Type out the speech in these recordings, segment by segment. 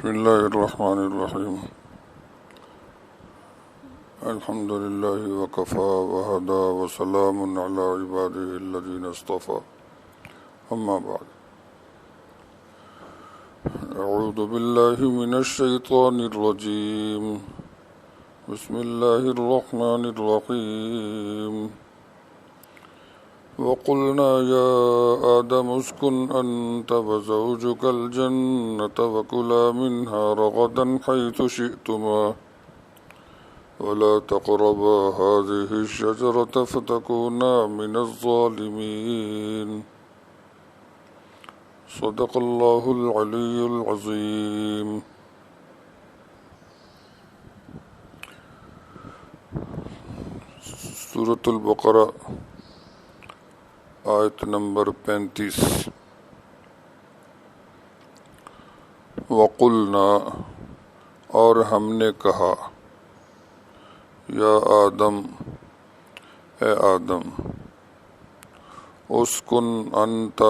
بسم الله الرحمن الرحيم. الحمد لله وكفى وهدى وسلام على عباده الذين اصطفى. أما بعد، أعوذ بالله من الشيطان الرجيم. بسم الله الرحمن الرحيم. وقلنا يا آدم اسكن أنت وزوجك الجنة وكلا منها رغدا حيث شئتما ولا تقربا هذه الشجرة فتكونا من الظالمين. صدق الله العلي العظيم. سورة البقرہ آیت نمبر 35. وقلنا، اور ہم نے کہا، یا آدم، اے آدم، اسکن انت،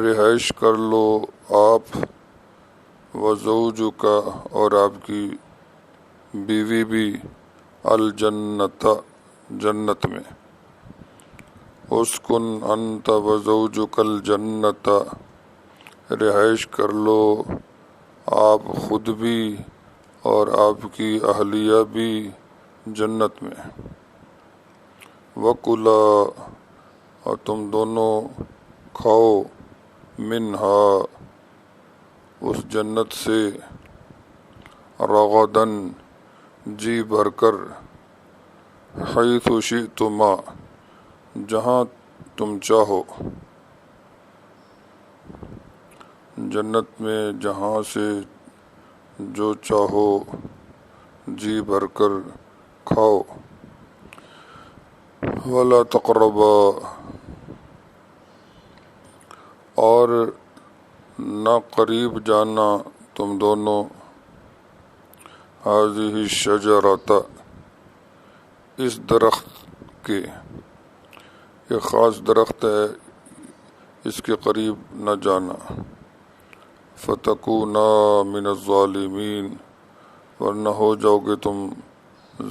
رہائش کر لو آپ، وزوجک، اور آپ کی بیوی بھی، الجنت، جنت میں. اسکن انت وزوجک الجنت، رہائش کر لو آپ خود بھی اور آپ کی اہلیہ بھی جنت میں. وکلا، اور تم دونوں کھاؤ، منہا، اس جنت سے، رغدن، جی بھر کر، حیث شئتما، جہاں تم چاہو. جنت میں جہاں سے جو چاہو جی بھر کر کھاؤ. ولا تقربا، اور نہ قریب جانا تم دونوں، هذه الشجرۃ، اس درخت کے. یہ خاص درخت ہے، اس کے قریب نہ جانا. فتکونا من الظالمین، ورنہ ہو جاؤ گے تم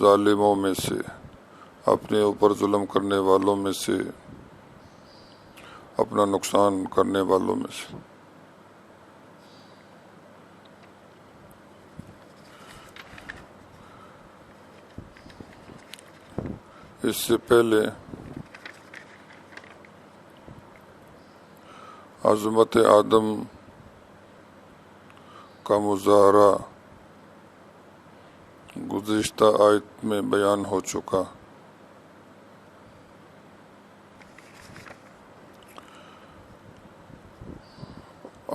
ظالموں میں سے، اپنے اوپر ظلم کرنے والوں میں سے، اپنا نقصان کرنے والوں میں سے. اس سے پہلے عظمت آدم کا مظاہرہ گزشتہ آیت میں بیان ہو چکا.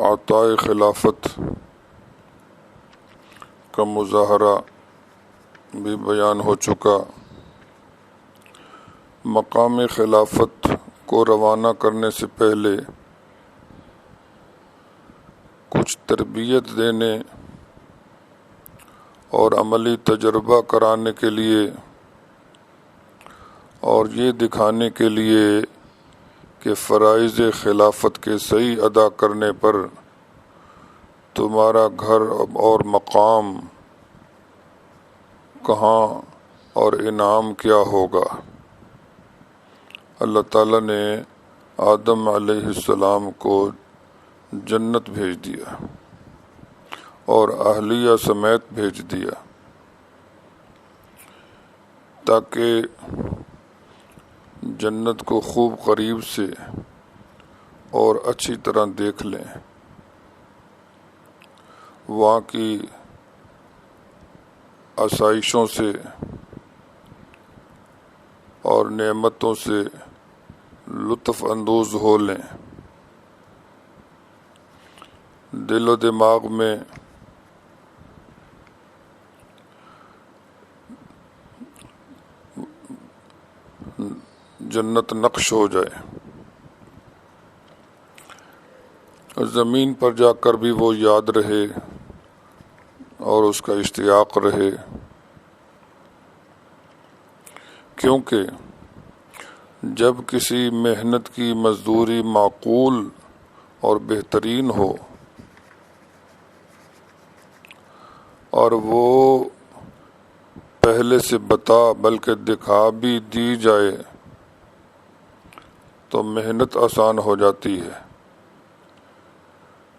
عطائے خلافت کا مظاہرہ بھی بیان ہو چکا. مقام خلافت کو روانہ کرنے سے پہلے کچھ تربیت دینے اور عملی تجربہ کرانے کے لیے، اور یہ دکھانے کے لیے کہ فرائض خلافت کے صحیح ادا کرنے پر تمہارا گھر اور مقام کہاں اور انعام کیا ہوگا. اللہ تعالیٰ نے آدم علیہ السلام کو جنت بھیج دیا اور اہلیہ سمیت بھیج دیا تاکہ جنت کو خوب قریب سے اور اچھی طرح دیکھ لیں، وہاں کی آسائشوں سے اور نعمتوں سے لطف اندوز ہو لیں. دل و دماغ میں جنت نقش ہو جائے، اور زمین پر جا کر بھی وہ یاد رہے اور اس کا اشتیاق رہے. کیونکہ جب کسی محنت کی مزدوری معقول اور بہترین ہو، اور وہ پہلے سے بتا بلکہ دکھا بھی دی جائے تو محنت آسان ہو جاتی ہے،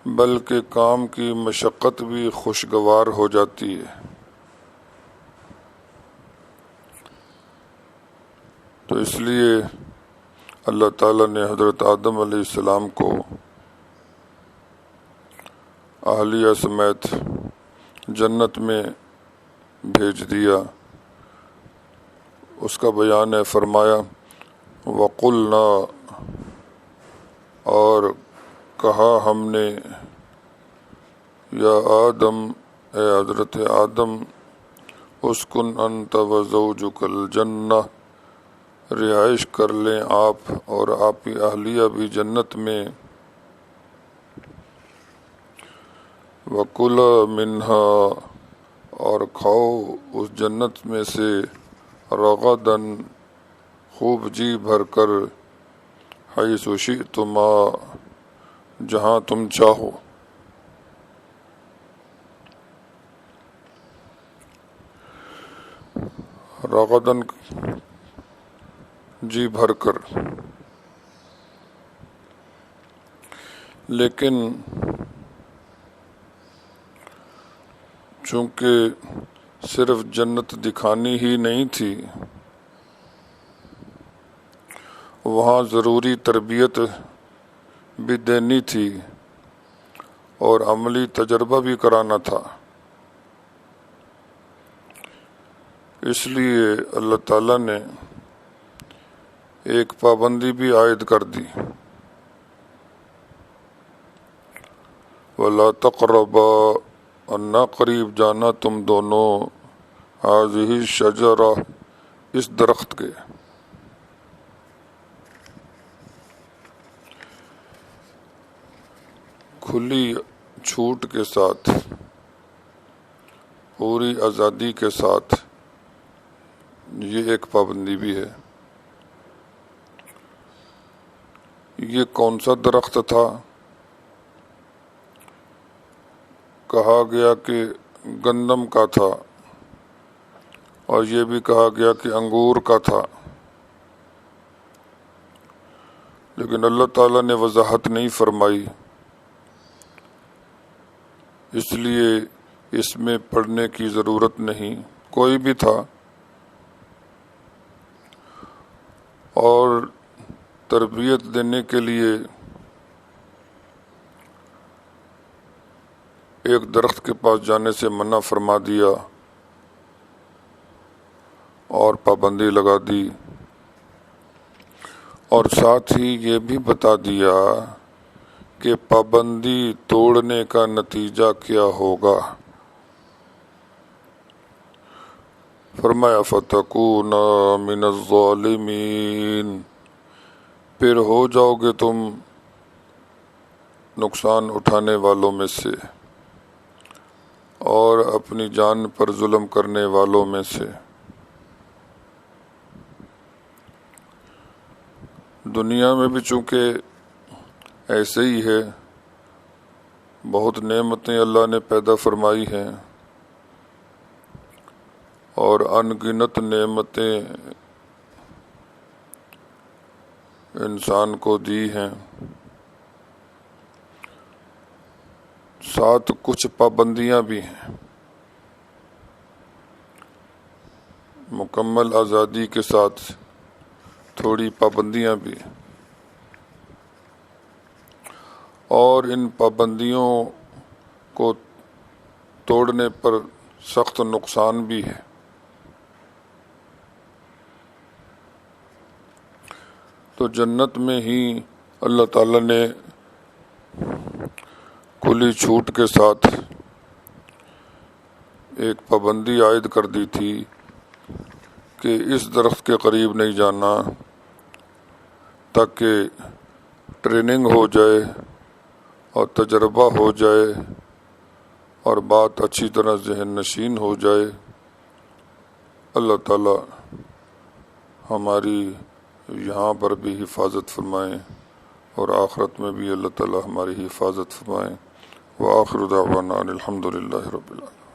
بلکہ کام کی مشقت بھی خوشگوار ہو جاتی ہے۔ تو اس لیے اللہ تعالیٰ نے حضرت آدم علیہ السلام کو اہلیہ سمیت جنت میں بھیج دیا۔ اس کا بیان ہے، فرمایا وَقُلْنَا، اور کہا ہم نے، یا آدم، اے حضرت آدم، اسکن انت وزوجک الجنہ، رہائش کر لیں آپ اور آپ کی اہلیہ بھی جنت میں، وَكُلَا مِنْهَا، اور کھاؤ اس جنت میں سے، رغداً، خوب جی بھر کر، حیث شئتما، جہاں تم چاہو۔ رغداً جی بھر کر، لیکن چونکہ صرف جنت دکھانی ہی نہیں تھی، وہاں ضروری تربیت بھی دینی تھی اور عملی تجربہ بھی کرانا تھا۔ اس لیے اللہ تعالیٰ نے ایک پابندی بھی عائد کر دی، وَلَا تَقْرَبَا، اور نہ قریب جانا تم دونوں، هذه الشجرہ، اس درخت کے۔ کھلی چھوٹ کے ساتھ، پوری آزادی کے ساتھ، یہ ایک پابندی بھی ہے۔ یہ کون سا درخت تھا؟ کہا گیا کہ گندم کا تھا، اور یہ بھی کہا گیا کہ انگور کا تھا، لیکن اللہ تعالیٰ نے وضاحت نہیں فرمائی، اس لیے اس میں پڑھنے کی ضرورت نہیں، کوئی بھی تھا۔ اور تربیت دینے کے لیے ایک درخت کے پاس جانے سے منع فرما دیا اور پابندی لگا دی، اور ساتھ ہی یہ بھی بتا دیا کہ پابندی توڑنے کا نتیجہ کیا ہوگا۔ فرمایا فَتَكُونَا مِنَ الظَّالِمِينَ، پھر ہو جاؤ گے تم نقصان اٹھانے والوں میں سے اور اپنی جان پر ظلم کرنے والوں میں سے۔ دنیا میں بھی چونکہ ایسے ہی ہے، بہت نعمتیں اللہ نے پیدا فرمائی ہیں اور ان گنت نعمتیں انسان کو دی ہیں، ساتھ کچھ پابندیاں بھی ہیں۔ مکمل آزادی کے ساتھ تھوڑی پابندیاں بھی، اور ان پابندیوں کو توڑنے پر سخت نقصان بھی ہے۔ تو جنت میں ہی اللہ تعالیٰ نے کھلی چھوٹ کے ساتھ ایک پابندی عائد کر دی تھی کہ اس درخت کے قریب نہیں جانا، تاکہ ٹریننگ ہو جائے اور تجربہ ہو جائے اور بات اچھی طرح ذہن نشین ہو جائے۔ اللہ تعالیٰ ہماری یہاں پر بھی حفاظت فرمائیں اور آخرت میں بھی اللہ تعالی ہماری حفاظت فرمائیں۔ وآخر دعوانا ان الحمد للہ رب العالمین۔